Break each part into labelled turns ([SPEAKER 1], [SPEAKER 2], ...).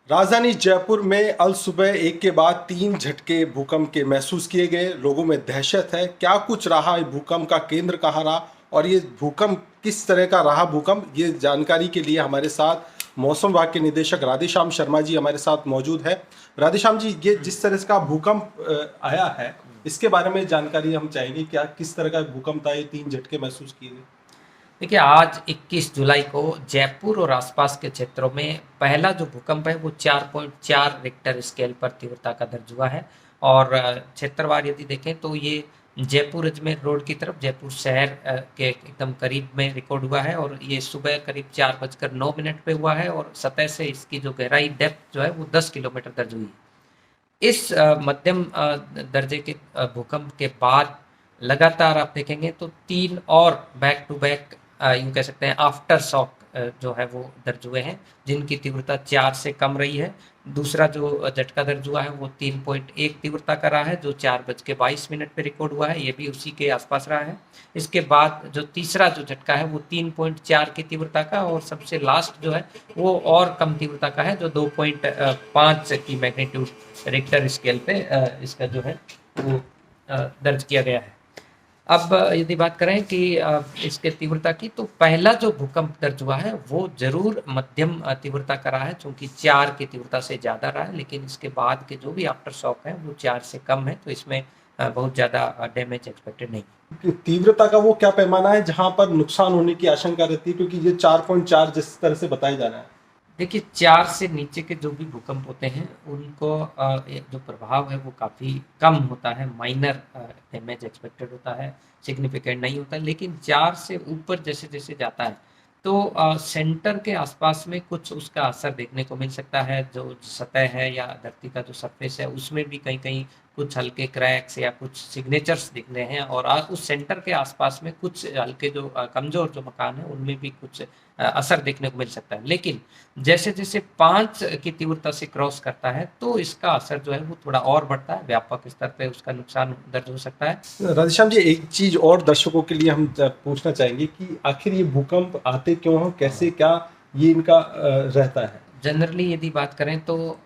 [SPEAKER 1] राजधानी जयपुर में अल सुबह एक के बाद तीन झटके भूकंप के महसूस किए गए। लोगों में दहशत है। क्या कुछ रहा, भूकंप का केंद्र कहाँ रहा और ये भूकंप किस तरह का रहा भूकंप, ये जानकारी के लिए हमारे साथ मौसम विभाग के निदेशक राधेश्याम शर्मा जी हमारे साथ मौजूद है। राधेश्याम जी, ये जिस तरह का भूकंप आया है इसके बारे में जानकारी हम चाहेंगे। क्या किस तरह का भूकंप था, ये तीन झटके महसूस किए गए?
[SPEAKER 2] देखिए, आज 21 जुलाई को जयपुर और आसपास के क्षेत्रों में पहला जो भूकंप है वो 4.4 रिक्टर स्केल पर तीव्रता का दर्ज हुआ है। और क्षेत्रवार यदि देखें तो ये जयपुर अजमेर रोड की तरफ जयपुर शहर के एकदम करीब में रिकॉर्ड हुआ है और ये सुबह करीब 4:09 पे हुआ है और सतह से इसकी जो गहराई डेप्थ जो है वो 10 किलोमीटर दर्ज हुई है। इस मध्यम दर्जे के भूकंप के बाद लगातार आप देखेंगे तो तीन और बैक टू बैक यूँ कह सकते हैं आफ्टर शॉक जो है वो दर्ज हुए हैं, जिनकी तीव्रता 4 से कम रही है। दूसरा जो झटका दर्ज हुआ है वो 3.1 तीव्रता का रहा है, जो 4:22 पे रिकॉर्ड हुआ है, ये भी उसी के आसपास रहा है। इसके बाद जो तीसरा जो झटका है वो 3.4 की तीव्रता का और सबसे लास्ट जो है वो और कम तीव्रता का है, जो 2.5 की मैग्नीट्यूड रिक्टर स्केल पे इसका जो है वो दर्ज किया गया है। अब यदि बात करें कि इसके तीव्रता की, तो पहला जो भूकंप दर्ज हुआ है वो जरूर मध्यम तीव्रता का रहा है, चूंकि 4 की तीव्रता से ज़्यादा रहा है, लेकिन इसके बाद के जो भी आफ्टर शॉक है वो 4 से कम है, तो इसमें बहुत ज़्यादा डैमेज एक्सपेक्टेड नहीं।
[SPEAKER 1] तीव्रता का वो क्या पैमाना है जहां पर नुकसान होने की आशंका रहती है, क्योंकि ये 4.4 जिस तरह से बताया जा रहा है?
[SPEAKER 2] देखिए, 4 से नीचे के जो भी भूकंप होते हैं उनको जो प्रभाव है वो काफ़ी कम होता है, माइनर डैमेज एक्सपेक्टेड होता है, सिग्निफिकेंट नहीं होता। लेकिन 4 से ऊपर जैसे जैसे जाता है तो सेंटर के आसपास में कुछ उसका असर देखने को मिल सकता है। जो सतह है या धरती का जो सरफेस है उसमें भी कहीं कहीं कुछ हल्के क्रैक्स या कुछ सिग्नेचर्स दिखने हैं और उस सेंटर के आसपास में कुछ हल्के जो कमज़ोर जो मकान है उनमें भी कुछ असर देखने को मिल सकता है। लेकिन जैसे जैसे 5 की तीव्रता से क्रॉस करता है तो इसका असर जो है वो थोड़ा और बढ़ता है, व्यापक स्तर पे उसका नुकसान दर्ज हो सकता है।
[SPEAKER 1] राधेश्याम जी, एक चीज और दर्शकों के लिए हम पूछना चाहेंगे कि आखिर ये भूकंप आते क्यों हैं, कैसे, क्या ये इनका रहता है?
[SPEAKER 2] जनरली यदि बात करें तो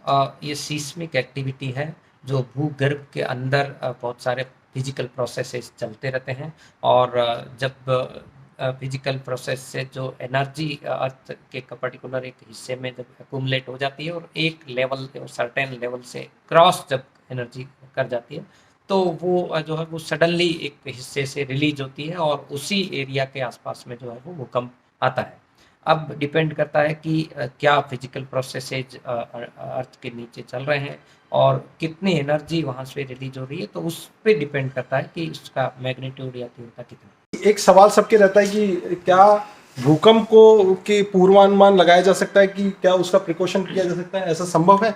[SPEAKER 2] ये सीस्मिक एक्टिविटी है, जो भूगर्भ के अंदर बहुत सारे फिजिकल प्रोसेसेस चलते रहते हैं और जब फिजिकल प्रोसेस से जो एनर्जी अर्थ के पर्टिकुलर एक हिस्से में जब अकुमुलेट हो जाती है और एक लेवल और सर्टेन लेवल से क्रॉस जब एनर्जी कर जाती है तो वो जो है वो सडनली एक हिस्से से रिलीज होती है और उसी एरिया के आसपास में जो है वो भूकंप आता है। अब डिपेंड करता है कि क्या फिजिकल प्रोसेसेज अर्थ के नीचे चल रहे हैं और कितनी एनर्जी वहाँ से रिलीज हो रही है, तो उस पर डिपेंड करता है कि उसका मैग्नीट्यूड या तीव्रता कितना।
[SPEAKER 1] एक सवाल सबके रहता है कि क्या भूकंप को के पूर्वानुमान लगाया जा सकता है, कि क्या उसका प्रिकॉशन किया जा सकता है, ऐसा संभव है?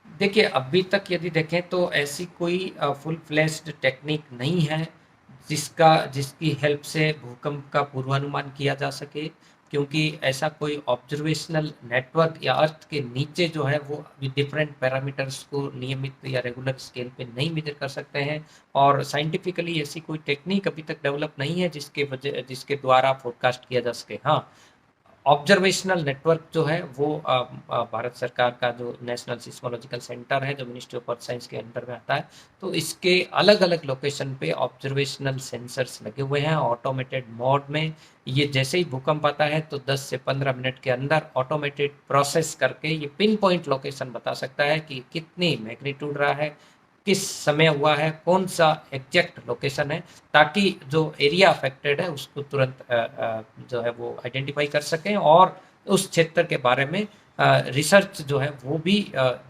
[SPEAKER 2] देखिए, अभी तक यदि देखें तो ऐसी कोई फुल फ्लेश्ड टेक्निक नहीं है जिसकी हेल्प से भूकंप का पूर्वानुमान किया जा सके, क्योंकि ऐसा कोई ऑब्जर्वेशनल नेटवर्क या अर्थ के नीचे जो है वो डिफरेंट पैरामीटर्स को नियमित या रेगुलर स्केल पे नहीं मेजर कर सकते हैं और साइंटिफिकली ऐसी कोई टेक्निक अभी तक डेवलप नहीं है जिसके द्वारा फोरकास्ट किया जा सके। हाँ, ऑब्जर्वेशनल नेटवर्क जो है वो भारत सरकार का जो नेशनल सिस्मोलॉजिकल सेंटर है, जो मिनिस्ट्री ऑफ अर्थ साइंस के अंडर में आता है, तो इसके अलग अलग लोकेशन पे ऑब्जर्वेशनल सेंसर्स लगे हुए हैं ऑटोमेटेड मोड में। ये जैसे ही भूकंप आता है तो 10 से 15 मिनट के अंदर ऑटोमेटेड प्रोसेस करके ये पिन पॉइंट लोकेशन बता सकता है कि कितनी मैग्नीट्यूड रहा है, किस समय हुआ है, कौन सा एग्जैक्ट लोकेशन है, ताकि जो एरिया अफेक्टेड है उसको तुरंत जो है वो आइडेंटिफाई कर सकें और उस क्षेत्र के बारे में रिसर्च जो है वो भी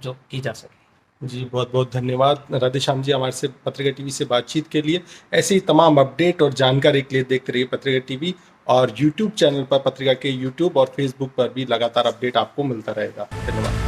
[SPEAKER 2] जो की जा सके।
[SPEAKER 1] जी, बहुत बहुत धन्यवाद राधेश्याम जी, हमारे से पत्रिका टीवी से बातचीत के लिए। ऐसे ही तमाम अपडेट और जानकारी के लिए देखते रहिए पत्रिका टीवी और यूट्यूब चैनल पर, पत्रिका के यूट्यूब और फेसबुक पर भी लगातार अपडेट आपको मिलता रहेगा। धन्यवाद।